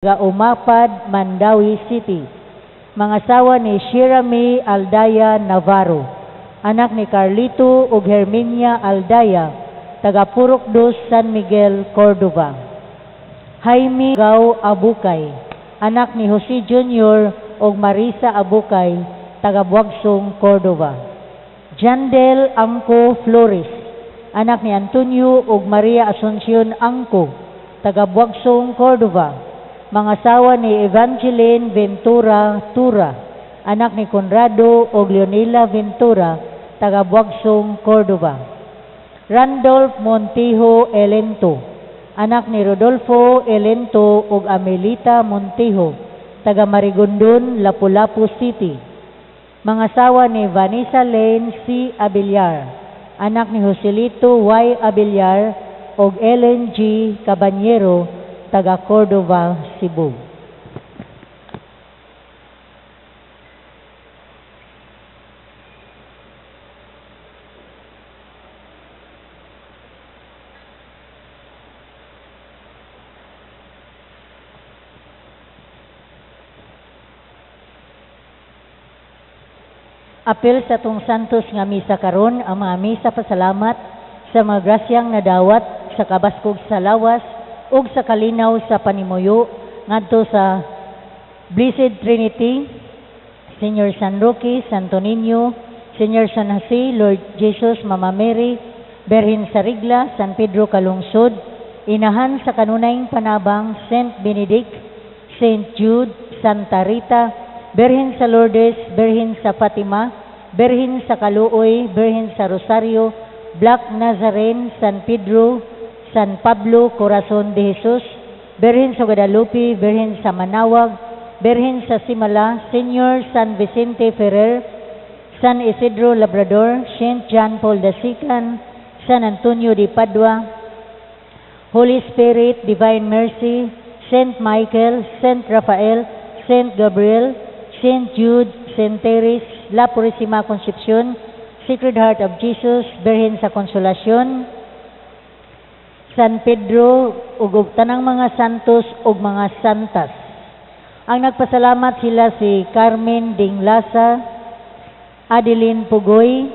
Umapad, Mandawi City. Mga asawa ni Shirami Aldaya Navarro. Anak ni Carlito ug Herminia Aldaya, taga Purok 2, San Miguel, Cordova. Jaime Gao Abukay, anak ni Jose Jr. ug Marisa Abukay, taga Buagsong, Cordova. Jandel Angko Flores, anak ni Antonio ug Maria Asuncion Angko, taga Buagsong, Cordova. Mga asawa ni Evangeline Ventura Tura, anak ni Conrado ug Leonela Ventura, taga Buagsong, Cordova. Randolph Montijo Elento, anak ni Rodolfo Elento ug Amelita Montijo, taga Marigondon, Lapu-Lapu City. Mga asawa ni Vanessa Lane C. Abiliar, anak ni Joselito Y. Abiliar ug Ellen G. Cabanyero, taga Cordova, Cebu. Apil sa tong santos nga misa karon, ang mga misa pasalamat sa mga grasyang nadawat sa kabaskog sa lawas ug sa kalinaw sa panimuyo ngadto sa Blessed Trinity, Senior San Roque, Santo Niño, Senior San Jose, Lord Jesus, Mama Mary, Berhin sa Rigla, San Pedro Kalungsod, inahan sa kanunayng panabang Saint Benedict, Saint Jude, Santa Rita, Berhin sa Lourdes, Berhin sa Fatima, Berhin sa Kaluoy, Berhin sa Rosario, Black Nazarene, San Pedro, San Pablo, Corazon de Jesus, Berhin sa Guadalupe, Berhin sa Manawag, Berhin sa Simala, Senior San Vicente Ferrer, San Isidro Labrador, Saint John Paul II, San Antonio de Padua, Holy Spirit, Divine Mercy, Saint Michael, Saint Raphael, Saint Gabriel, Saint Jude, Saint Teres, La Purísima Concepcion, Sacred Heart of Jesus, Berhin sa Konsolasyon, San Pedro ug tanang mga santos ug mga santas. Ang nagpasalamat sila si Carmen Dinglasa, Adeline Pugoy,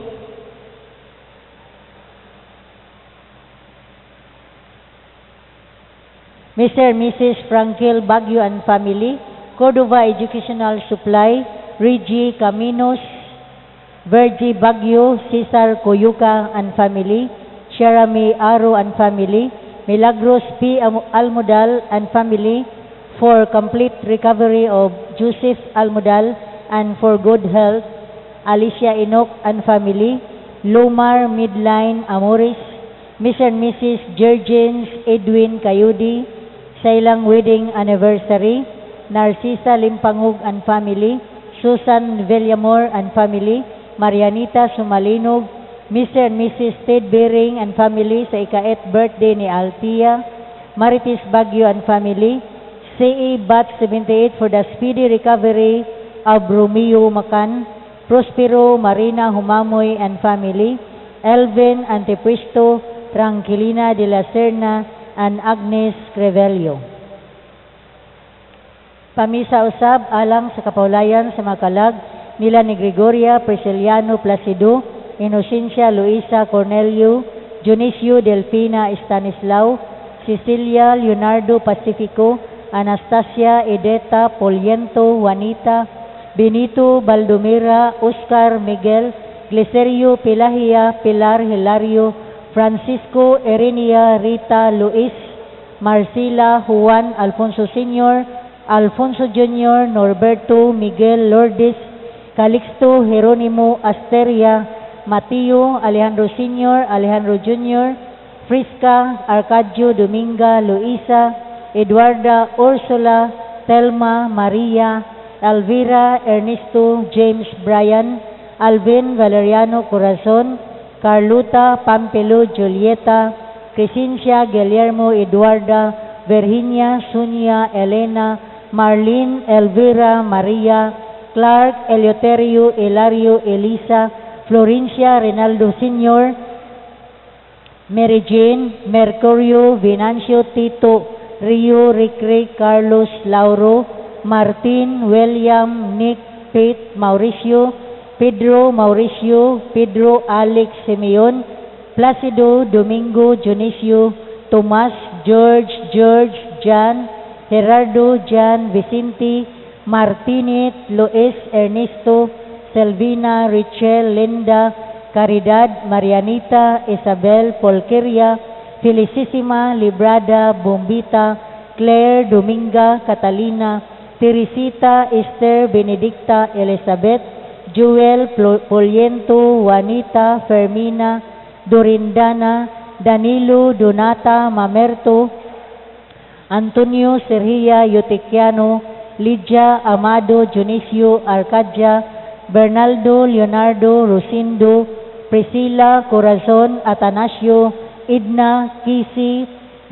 Mr. and Mrs. Frankel Baguio and family, Cordova Educational Supply, Reggie Caminos, Virgie Baguio, Cesar Coyuca and family, Sharami Aro and family, Milagros P. Almodal and family, for complete recovery of Joseph Almodal and for good health, Alicia Enoch and family, Lomar Midline Amoris, Mr. and Mrs. Jurgens Edwin Kayudi, sa ilang wedding anniversary, Narcisa Limpangug and family, Susan Villamor and family, Marianita Sumalinog, Mr. and Mrs. Ted Bering and family sa ika-8th birthday ni Altia, Maritis Baguio and family, CE Bat 78 for the speedy recovery of Romeo Macan, Prospero Marina Humamoy and family, Elvin Antepuesto, Tranquilina de la Serna, and Agnes Crevelio. Pamisa usab alang sa kapaulayan sa makalag nila ni Gregoria Prisciliano Placido, Inocencia Luisa Cornelio, Dionisio Delfina Stanislao, Cecilia Leonardo Pacifico, Anastasia Edeta Poliento Juanita, Benito Baldomira, Oscar Miguel, Gleserio Pelahia, Pilar Hilario, Francisco Erenia Rita Luis, Marcela Juan Alfonso Sr., Alfonso Jr., Norberto Miguel Lourdes, Calixto Jeronimo Asteria, Mateo Alejandro Sr., Alejandro Jr., Frisca Arcadio Dominga Luisa, Eduarda Ursula, Telma Maria, Elvira Ernesto James Brian, Alvin Valeriano Corazon, Carlota Pampelo Julieta, Crescencia Guillermo Eduarda, Virginia Sunia Elena, Marlene Elvira Maria, Clark Eleuterio Elario Elisa, Florencia Renaldo Sr., Mary Jane Mercurio Venancio Tito Rio, Rick, Carlos, Lauro, Martin, William, Nick, Pete, Mauricio, Pedro, Alex, Simeon, Placido, Domingo, Dionisio, Tomas, George, Jan, Gerardo, Jan, Vicente, Martinez, Luis, Ernesto, Selvina, Richel, Linda, Caridad, Marianita, Isabel, Polqueria, Felicísima, Librada, Bombita, Claire, Dominga, Catalina, Teresita, Esther, Benedicta, Elizabeth, Joel, Poliento, Juanita, Fermina, Dorindana, Danilo, Donata, Mamerto, Antonio, Sergia, Yotequiano, Lydia, Amado, Dionisio, Arcadia, Bernaldo, Leonardo, Rosindo, Priscila, Corazon, Atanasio, Idna, Kisi,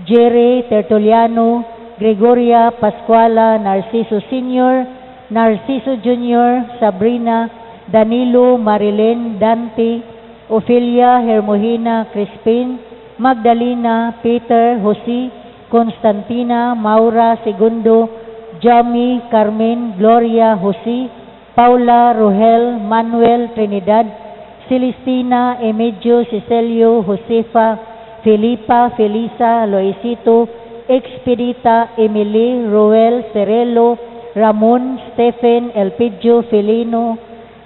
Jerry, Tertuliano, Gregoria, Pascuala, Narciso Sr., Narciso Jr., Sabrina, Danilo, Marilyn, Dante, Ofelia, Hermogena, Crispin, Magdalena, Peter, Jose, Constantina, Maura, Segundo, Jami, Carmen, Gloria, Jose, Paula, Rohel, Manuel, Trinidad, Celestina, Emilio, Cecilio, Josefa, Felipa, Felisa, Loisito, Expedita, Emily, Roel, Cerelo, Ramon, Stephen, Elpidio, Felino,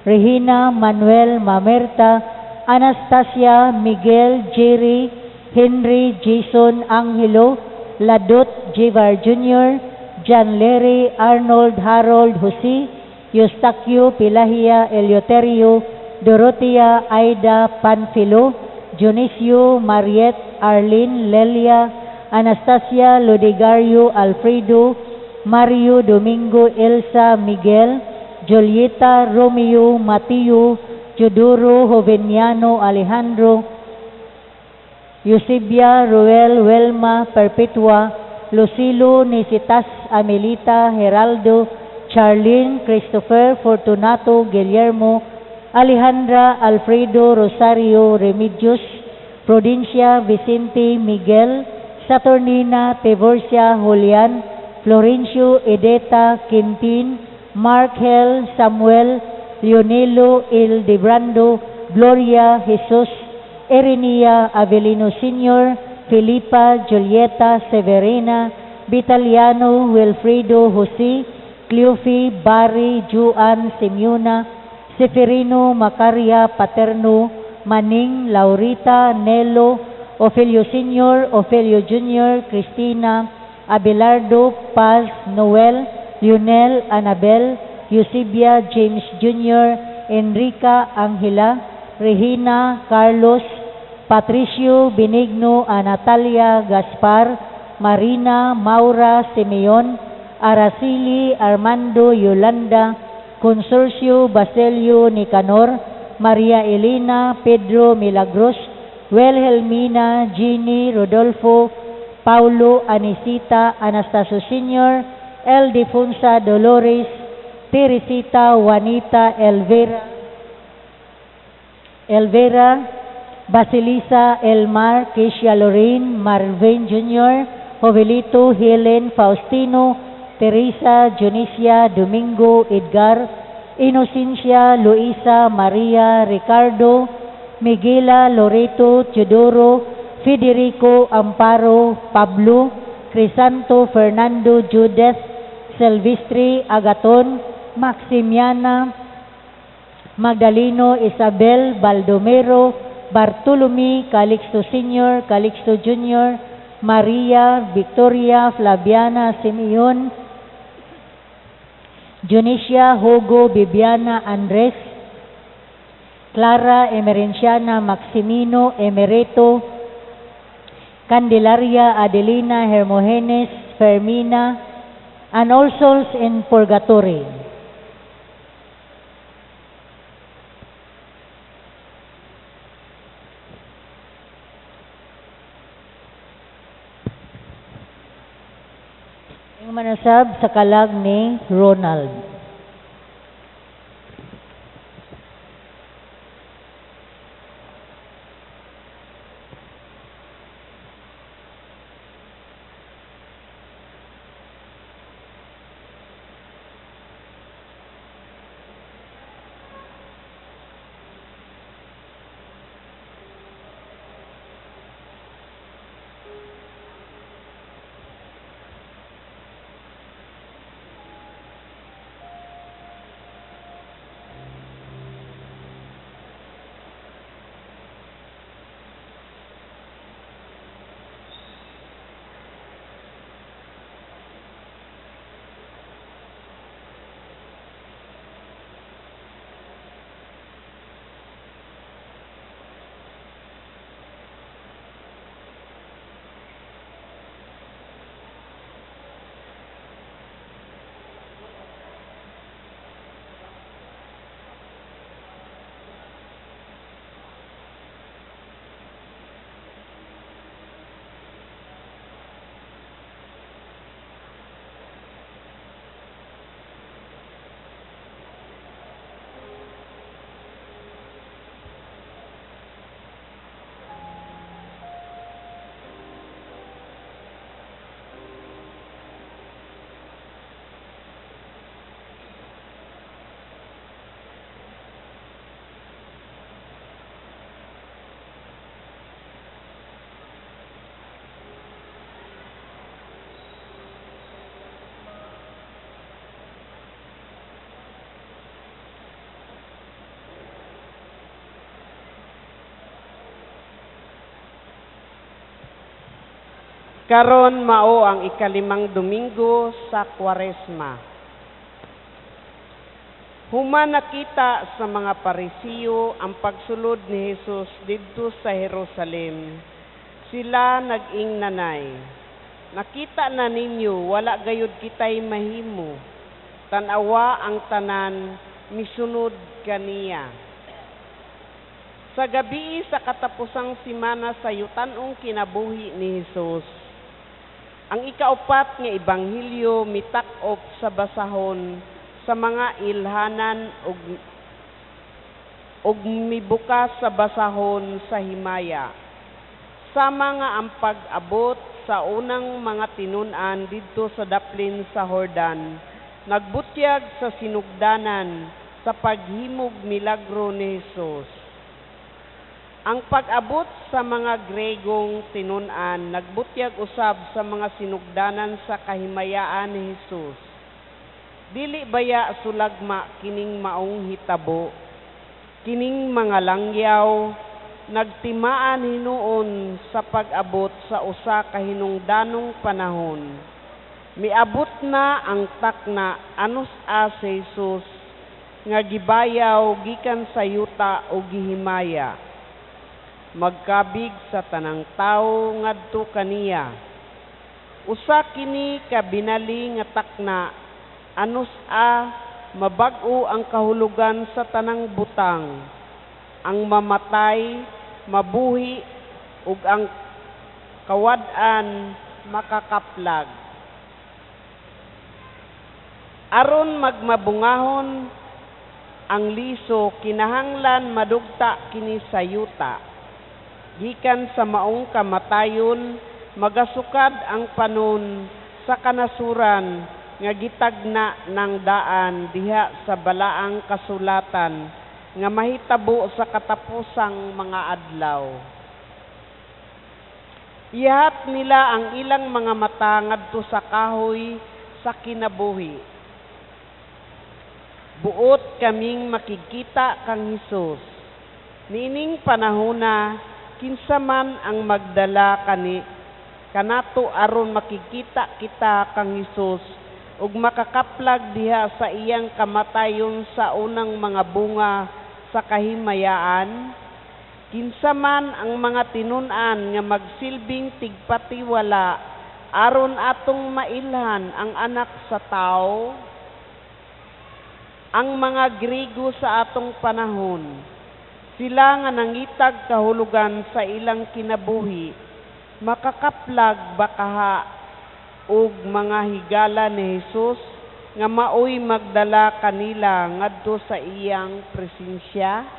Regina, Manuel, Mamerta, Anastasia, Miguel, Jerry, Henry, Jason, Angelo, Ladot, Jivar Jr., John Larry, Arnold, Harold, Jose, Eustaquio, Pilahia, Eleuterio, Dorotea, Aida, Panfilo, Dionisio, Mariette, Arlene, Lelia, Anastasia, Lodegario, Alfredo, Mario, Domingo, Elsa, Miguel, Julieta, Romeo, Mateo, Teodoro, Joveniano, Alejandro, Eusebia, Roel, Welma, Perpetua, Lucilo, Nisitas, Amelita, Geraldo, Charlene, Christopher, Fortunato, Guillermo, Alejandra, Alfredo, Rosario, Remedios, Provincia, Vicente, Miguel, Saturnina, Tevorcia, Julian, Florencio, Edeta, Quintin, Mark, Hel, Samuel, Leonelo, Ildebrando, Gloria, Jesus, Erenia, Avelino Sr., Felipa, Julieta, Severina, Vitaliano, Wilfredo, Jose, Cleofi, Barry, Juan, Simeona, Seferino, Macaria, Paterno, Maning, Laurita, Nelo, Ofelio Sr., Ofelio Jr., Cristina, Abelardo, Paz, Noel, Lionel, Anabel, Eusebia, James Jr., Enrica, Angela, Regina, Carlos, Patricio, Benigno, Natalia, Gaspar, Marina, Maura, Simeon, Araceli, Armando, Yolanda, Consorcio, Basilio, Nicanor, Maria Elena, Pedro, Milagros, Wilhelmina, Ginny, Rodolfo, Paulo, Anisita, Anastasio Sr., Eldefonsa, Dolores, Teresita, Juanita, Elvera, Basilisa, Elmar, Keisha Lorraine, Marvin Jr., Jovelito, Helen, Faustino, Teresa, Jonicia, Domingo, Edgar, Inocencia, Luisa, Maria, Ricardo, Miguela, Loreto, Teodoro, Federico, Amparo, Pablo, Crisanto, Fernando, Judith, Silvestre, Agaton, Maximiana, Magdaleno, Isabel, Baldomero, Bartolome, Calixto Sr., Calixto Jr., Maria, Victoria, Flaviana, Simeon, Junicia, Hugo, Bibiana, Andres, Clara, Emerenciana, Maximino, Emereto, Candelaria, Adelina, Hermogenes, Fermina, and all souls in purgatory. Ang manasab sa kalag ni Ronald. Karon mao ang ikalimang Domingo sa Kwaresma. Human nakita sa mga Parisiyo ang pagsulod ni Jesus didto sa Jerusalem. Sila nag-ing nanay. Nakita na ninyo, wala gayud kitay mahimo. Tanawa ang tanan, misunod kaniya. Sa gabi sa katapusang simana sa yutanong kinabuhi ni Jesus, ang ikaupat nga ebanghelyo mitak-op sa basahon sa mga ilhanan ug mibukas sa basahon sa himaya. Sama nga ang pag-abot sa unang mga tinun-an didto sa daplin sa Jordan, nagbutyag sa sinugdanan sa paghimog milagro ni Jesus. Ang pag-abot sa mga Gregong tinun-an nagbutyag usab sa mga sinugdanan sa kahimayaan ni Jesus. Dili baya sulagma kining maong hitabo, kining mga langyaw nagtimaan hinuon sa pag-abot sa usa ka hinungdanong panahon. Miabot na ang takna anos si Jesus nga gibayaw gikan sa yuta o gihimaya. Magkabig sa tanang tawo ngadto kaniya. Usa kini ka binali nga takna anos mabag-o ang kahulugan sa tanang butang, ang mamatay, mabuhi ug ang kawad-an makakaplag. Aron magmabungahon ang liso kinahanglan madugta kini sa yuta. Gikan sa maong kamatayon, magasukad ang panon sa kanasuran nga gitagna ng daan diha sa balaang kasulatan nga mahitabo sa katapusang mga adlaw. Ihat nila ang ilang mga mata ngadto sa kahoy sa kinabuhi. Buot kaming makikita kang Hesus. Nining panahona kinsa man ang magdala kanato aron makikita kita kang Hesus ug makakaplag diha sa iyang kamatayon sa unang mga bunga sa kahimayaan. Kinsa man ang mga tinun-an nga magsilbing tigpatiwala aron atong mailhan ang anak sa tao. Ang mga Griego sa atong panahon, sila nga nangitag kahulugan sa ilang kinabuhi, makakaplag bakaha ug mga higala ni Jesus nga maoy magdala kanila ngadto sa iyang presensya.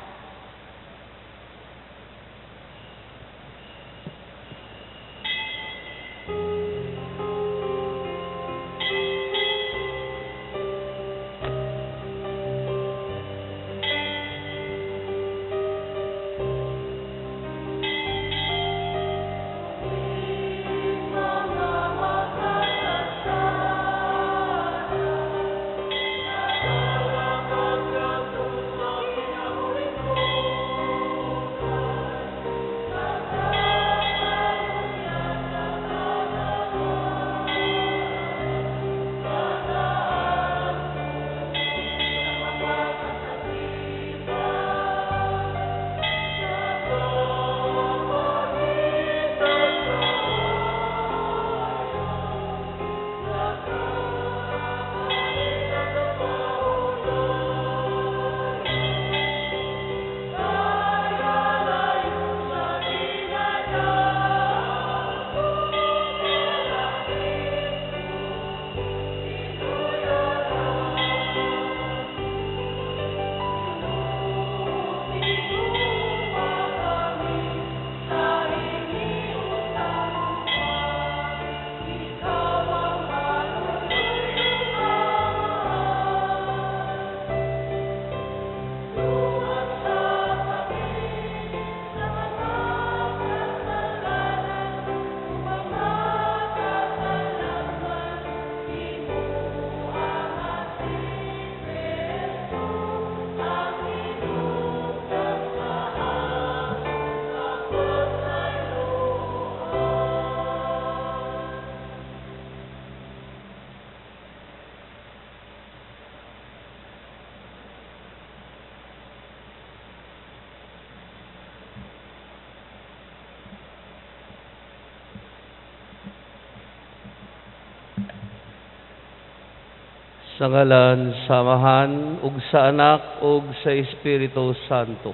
Sa ngalan, samahan, ug sa anak, ug sa Espiritu Santo.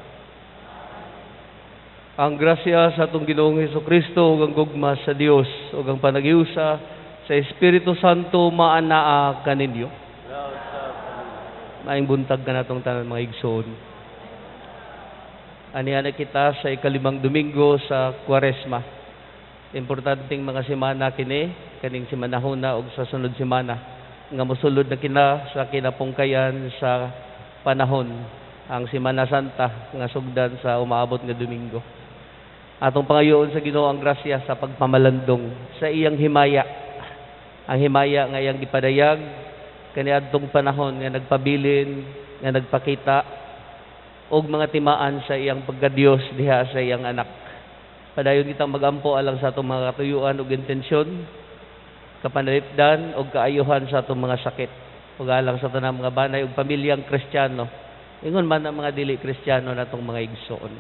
Ang grasya sa atong Ginoong Hesukristo ug ang gugma sa Dios ug ang panagiusa sa Espiritu Santo maanaa kaninyo. Maayong buntag ka natong tanan mga igsoon. Aniana kita sa ikalimang Domingo sa Kwaresma. Importanteng mga semana kini, kaning semanahuna ug sa sunod semana nga mosulod na kina sa kinapungkayan sa panahon ang Semana Santa nga sugdan sa umaabot nga Domingo. Atong pangayoon sa Ginoo ang grasya sa pagpamalandong sa iyang himaya. Ang himaya nga iyang gipadayag kaniadtong panahon nga nagpabilin, nga nagpakita og mga timaan sa iyang pagkadiyos diha sa iyang anak. Padayon kitang magampo alang sa atong mga katuyuan ug intensyon, kapanalipdan o kaayuhan sa atong mga sakit. Ug alang sa tanang mga banay ug pamilyang Kristiyano. Ingon man ang mga dili Kristiyano natong mga igsoon.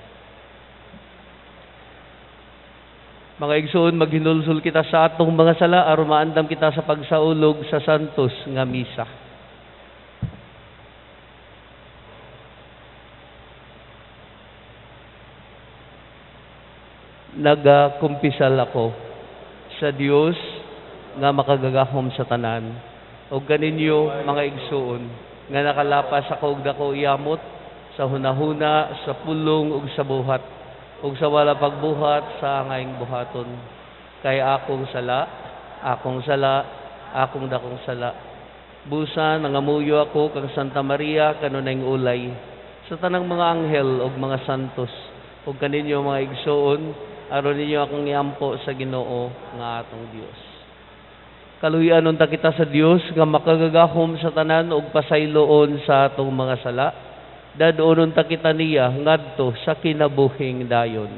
Mga igsoon, maghinulsul kita sa atong mga sala aron maandam kita sa pagsaulog sa santos nga misa. Nagakumpisal ako sa Dios nga makagagahom sa tanan. O ganinyo mga igsoon, nga nakalapas ako og dako iyamot sa hunahuna, sa pulong ug sa buhat, ug sa wala pagbuhat sa angayng buhaton. Kay akong sala, akong dakong sala. Busa nangamuyo ako kang Santa Maria kanunayng ulay, sa tanang mga anghel ug mga santos, ug kaninyo mga igsoon, aron ninyo akong iampo sa Ginoo nga atong Dios. Kaluhianon ta kita sa Dios nga makagagahom sa tanan ug pasayloon sa atong mga sala. Dadonon ta kita niya ngadto sa kinabuhing dayon.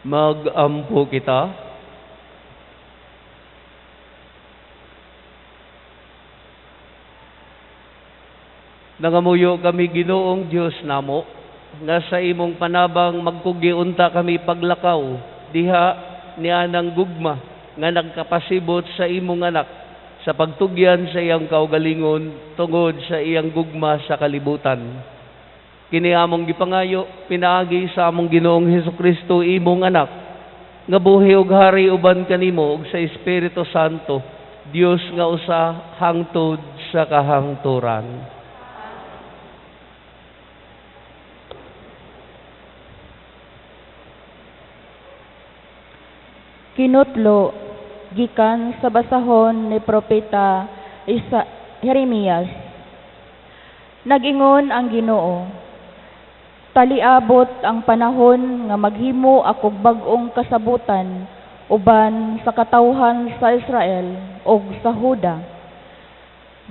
Mag-ampo kita. Nangamuyo kami Ginoong Dios namo, nga sa imong panabang magkugiunta kami paglakaw, diha nianang gugma, nga nagkapasibot sa imong anak, sa pagtugyan sa iyang kaugalingon, tungod sa iyang gugma sa kalibutan. Kini among gipangayo, pinaagi sa among Ginoong Hesukristo imong anak, nga buhi ug hari uban kanimo ug sa Espiritu Santo, Dios nga usa hangtod sa kahangturan. Kinutlo gikan sa basahon ni propeta Jeremias. Nag-ingon ang Ginoo, taliabot ang panahon nga maghimo ako bag-ong kasabutan uban sa katawhan sa Israel ug sa Huda.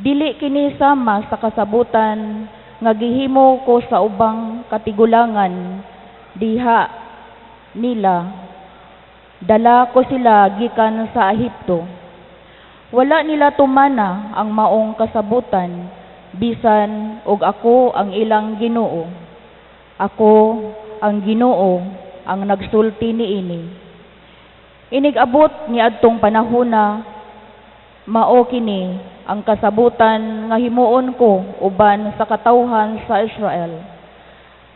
Dili kini sama sa kasabutan nga gihimo ko sa ubang katigulangan diha nila. Dala ko sila gikan sa Ehipto. Wala nila tumana ang maong kasabutan, bisan og ako ang ilang Ginoo. Ako ang Ginoo ang nagsulti niini. Inigabot ni adtong panahona, mao kini ang kasabutan nga himuon ko uban sa katawhan sa Israel.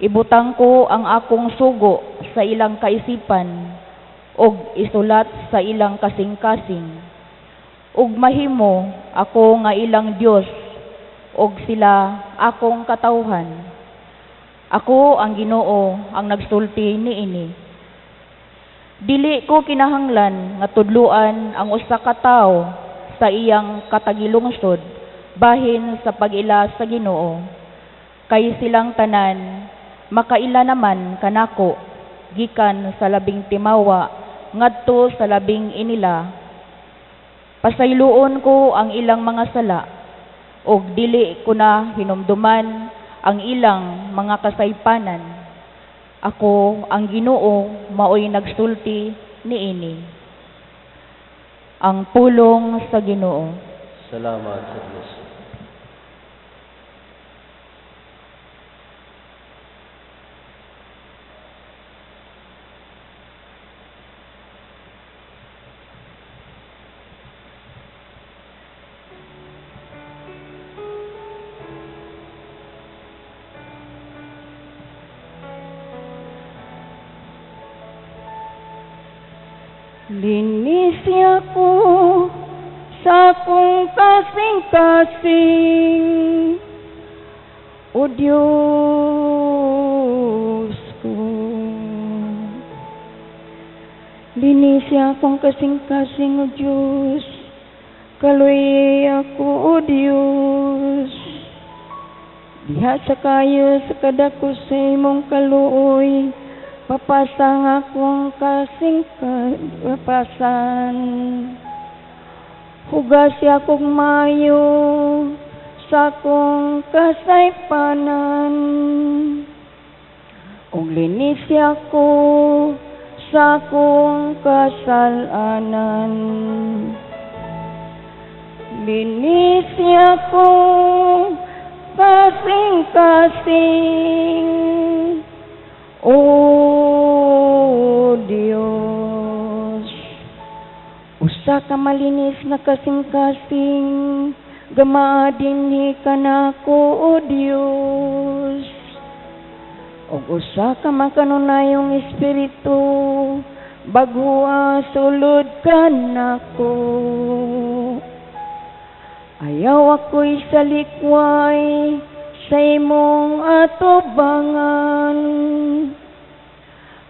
Ibutang ko ang akong sugo sa ilang kaisipan ug isulat sa ilang kasing-kasing. Ug mahimo ako nga ilang Dios ug sila akong katawhan. Ako ang Ginoo ang nagsulti niini. Dili ko kinahanglan nga tudluan ang usa ka tawo sa iyang katagilungsod bahin sa pag-ila sa Ginoo. Kay silang tanan makaila naman kanako gikan sa labing timawa ngadto sa labing inila. Pasayloon ko ang ilang mga sala ug dili ko na hinumduman ang ilang mga kasaypanan. Ako ang Ginoo maoy nagsulti niini. Ang pulong sa Ginoo. Salamat sa Diyos. Linisi ako sa akong kasing-kasing, O Diyos ko. Linisi akong kasing-kasing, O Diyos, kaluy ako, O Diyos. Diha sa kayo sa kadako sa imong kaluoy, papasang akong papasan. Hugasi akong mayo sa akong kasaypanan. Ug linisi ako sa akong kasalanan. Linisi ako kasing-kasing, O Dios. Usa ka malinis na kasing-kasing, gama dinhi kanako, O Dios. O usa ka makanunayong espiritu, bagua sulod kanako. Ayaw ako'y salikway sa imong atubangan.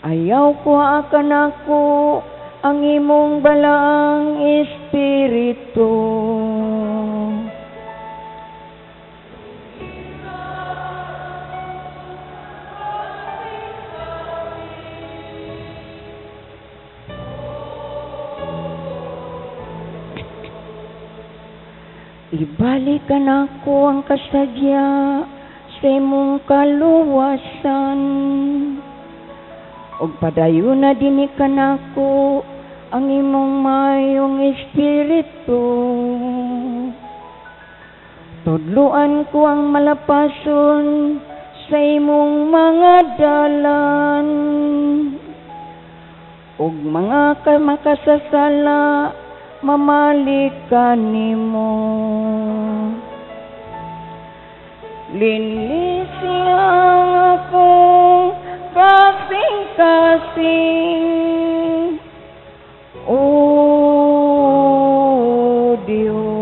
Ayaw ko akan ako ang imong balaang espiritu. Ibalikan ako ang kasadya sa imong kaluwasan. Og padayon na dinhi kanako ang imong mayong espiritu. Tudluan ko ang malapason sa imong mga dalan. Og mga makasasala mamalikan nimo. Linisi ang akong kasing-kasing, O Diyos.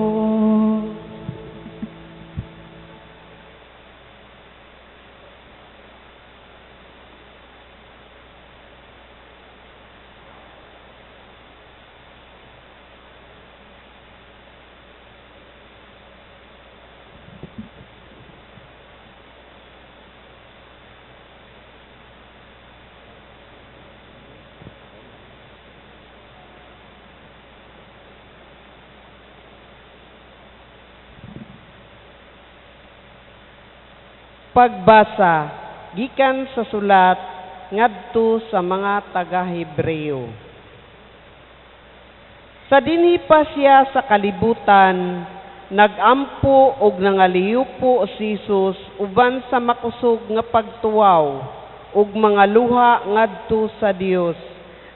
Pagbasa gikan sa sulat ngadto sa mga taga-Hebreo. Sa dinhi pa siya sa kalibutan, nagampo og nangaliyupo si Jesus uban sa makusog nga pagtuwaw ug mga luha ngadto sa Dios.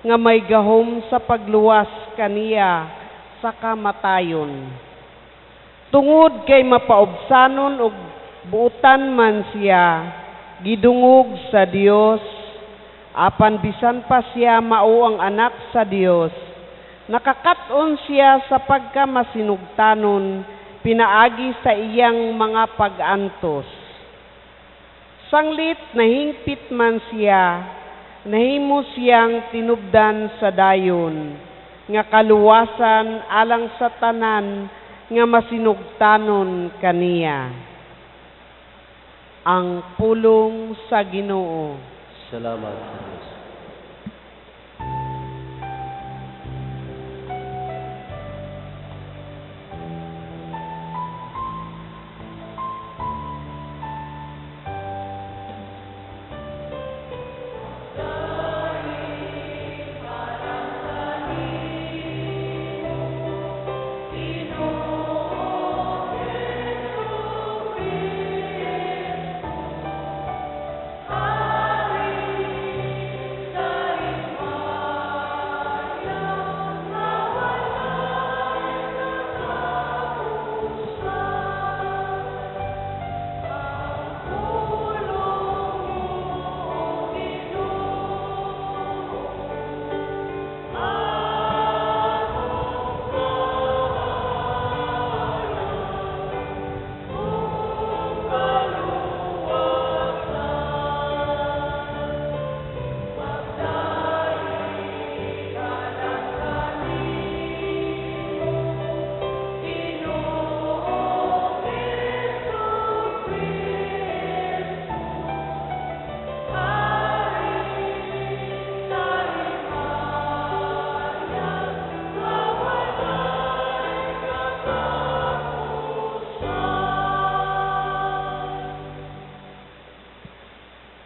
nga may gahom sa pagluwas kaniya sa kamatayon. Tungod kay mapaobsanon og buutan man siya, gidungog sa Dios, apan bisan pa siya mao ang anak sa Dios, nakakaton siya sa pagkamasinugtanon, pinaagi sa iyang mga pag-antos. Sanglit nahingpit man siya, nahimo siyang tinubdan sa dayon, nga kaluwasan alang sa tanan nga masinugtanon kaniya. Ang pulong sa Ginoo. Salamat sa Diyos.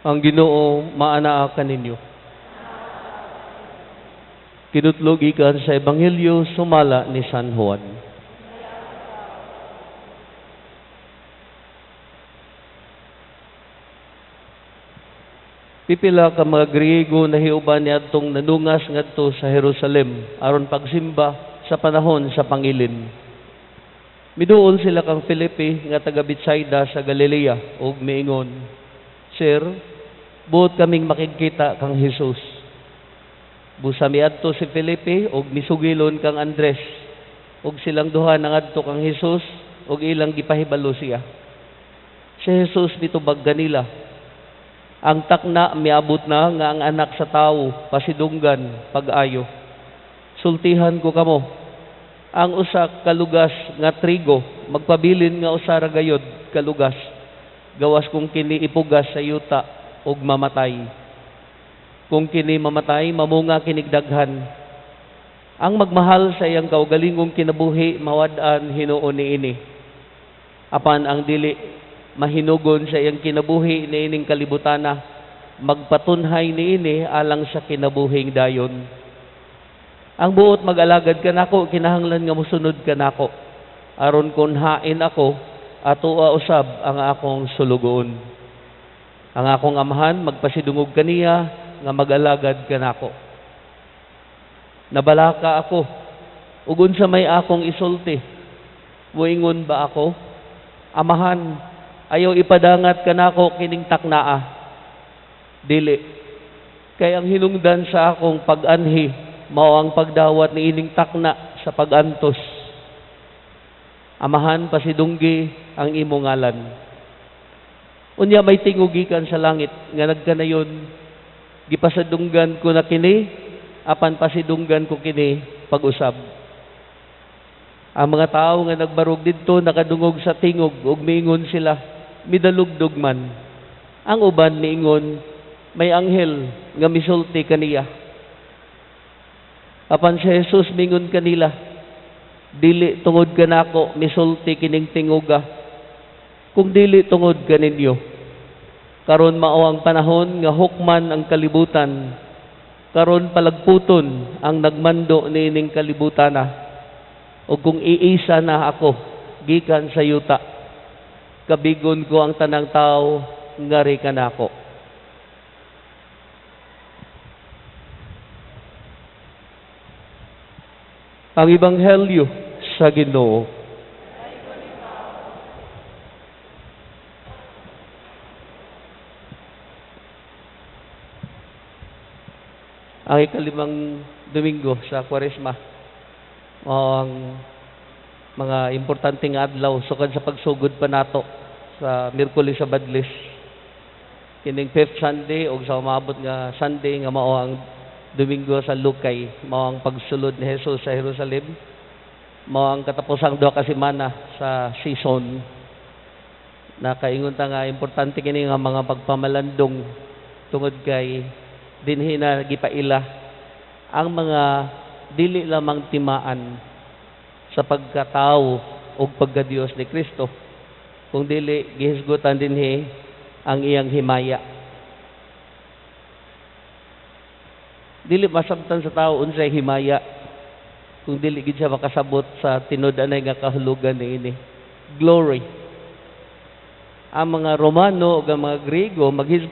Ang Ginoo maanaa kaninyo. Kinutlog ikan sa Ebanghelyo sumala ni San Juan. Pipila ka mga Griego na hiuban niadtong nanungas ngadto sa Jerusalem aron pagsimba sa panahon sa pangilin. Miduol sila kang Felipe nga taga Betsaida sa Galilea ug miingon, Sir, buot kaming makikita kang Jesus. Busa miadto si Felipe ug misugilon kang Andres ug silang duha nangadto kang Jesus ug ilang gipahibalo siya. Si Jesus mitubag kanila, ang takna miabot na nga ang anak sa tawo pasidunggan pag-ayo. Sultihan ko kamo, ang usa kalugas nga trigo magpabilin nga usa ra gayod kalugas, gawas kung kini ipugas sa yuta ug mamatay. Kung kini mamatay, mamunga kinigdaghan. Ang magmahal sa iyang kaugalingong kinabuhi, mawad-an hinuon niini. Apan ang dili mahinugon sa iyang kinabuhi niining kalibutana, magpatunhay niini alang sa kinabuhing dayon. Ang buot mag-alagad kanako, kinahanglan nga mosunod kanako. Aron kun hain ako, atua usab ang akong sulugoon. Ang akong amahan magpasidungog kaniya nga mag-alagad kanako. Nabalaka ako, ug unsa may akong isulti. Muingon ba ako, Amahan, ayaw ipadangat kanako kining taknaa. Dili. Kay ang hinungdan sa akong pag-anhi mao ang pagdawat ni ining takna sa pag-antos. Amahan, pasidunggi ang imo ngalan. Unya may tingugikan sa langit nga nagkanayon, gipasadunggan ko na kini, apan pasidunggan ko kini pag-usab. Ang mga tao nga nagbarog didto nakadungog sa tingog ug miingon sila, midalugdog man. Ang uban miingon, may anghel nga misulti kaniya. Apan si Jesus mingon kanila, dili tungod kanako misulti kining tinguga. Kung dili tungod kaninyo, karon mao ang panahon nga hukman ang kalibutan, karon palagputon ang nagmando niining kalibutana, o kung iisa na ako gikan sa yuta, kabigon ko ang tanang tao nga ri kanako. Ang Ebanghelyo sa Ginoo. Ang ikalimang Domingo sa Kwaresma, ang mga importanteng adlaw sukad sa pagsugod pa nato sa Miyerkules sa Badlis. Kining 5th Sunday o sa umabot nga Sunday nga mao ang Domingo sa Lukay, mao ang pagsulod ni Jesus sa Jerusalem, mao ang katapusang duha ka semana sa season. Nakaingon ta nga importante kini nga mga pagpamalandong tungod kay dinhi na gipaila ang mga dili lamang timaan sa pagkatao o pagka-Dios ni Kristo, kung dili gihisgutan dinhi ang iyang himaya. Dili masabtan sa tao unsay himaya kung dili gid siya makasabot sa tinud-anay nga kahulugan niini. Glory. Ang mga Romano o ang mga Griego maghisgot